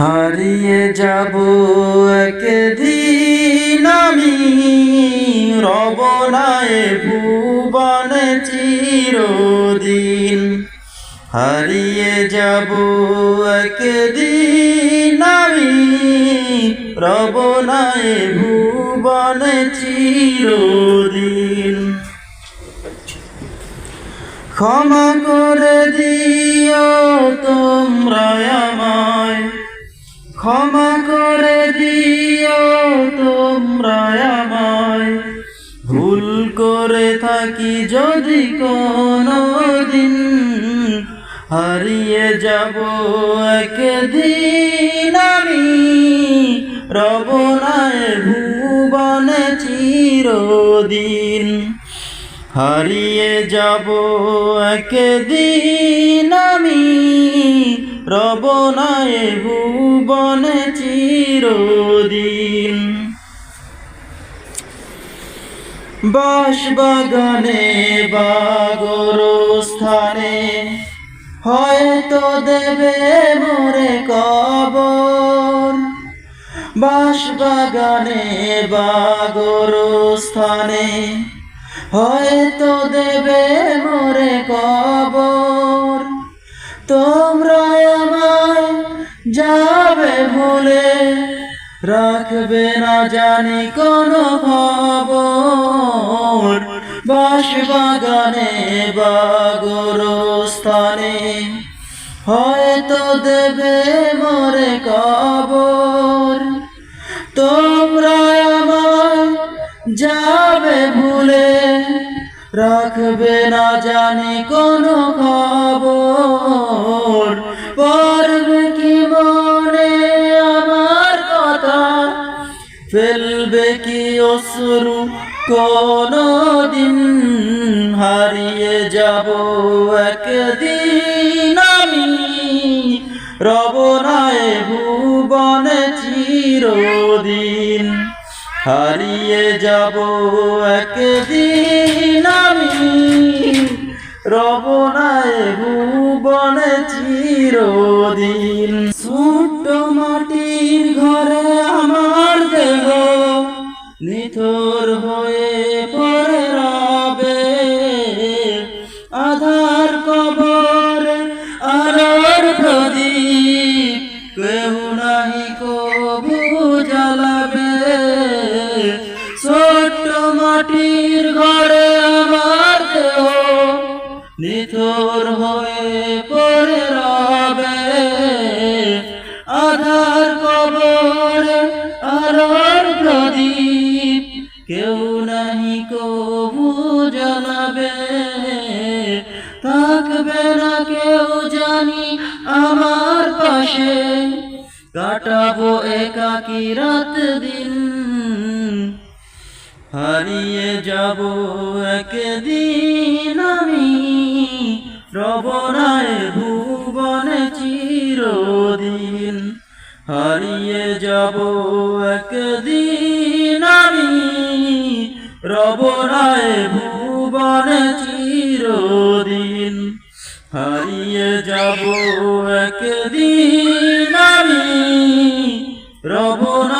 হারিয়ে যাব একদিন আমি, রব না এ ভুবনে চিরদিন। হারিয়ে যাব একদিন আমি, রব না এ ভুবনে চিরদিন। ক্ষমা করে দিও তোমরা আমায়, ক্ষমা করে দিও তোমরা আমায়, ভুল করে থাকি যদি কোনদিন। হারিয়ে যাব একদিন আমি, রব না এ ভুবনে চিরদিন। হারিয়ে যাব একদিন আমি, রব না এ ভুবনে চিরদিন। বাঁশবাগানে বা গোরস্থানে হয়তো দেবে মোরে কবর। বাঁশবাগানে বা গোরস্থানে হয়তো দেবে মোরে কবর। তোমরা আমায় যাবে ভুলে, রাখবে না জানি কোনো খবর। বাঁশবাগানে বা গোরস্থানে হয়তো দেবে মোরে কবর। তোমরা আমায় যাবে ভুলে, রাখবে না জানি কোনো খবর। পড়বে কি মনে আমার কথা, ফেলবে কি অশ্রু কোনদিন। হারিয়ে যাব একদিন আমি, রব না এ ভুবনে চিরদিন। হারিয়ে যাব একদিন আমি, রব না এ ভুবনে চিরদিন। ছোট্ট মাটির ঘরে আমার দেহ নিথর হয়ে পড়ে রবে। আধার কবরে আলোর প্রদীপ কেউ নাহি কবু জ্বালাবে। ছোট্ট মাটির ঘরে আমার দেহ নিথর হয়ে পড়ে রবে। আধার কবরে আলোর প্রদীপ কেউ নাহি কবু জ্বালাবে। থাকবে না কেউ জানি আমার পাশে, কাটাবো একাকী রাত দিন। হারিয়ে যাব একদিন আমি, রব না এ ভুবনে চিরদিন। হারিয়ে যাব একদিন আমি, রব না এ ভুবনে চিরদিন। হারিয়ে যাব একদিন আমি, রব না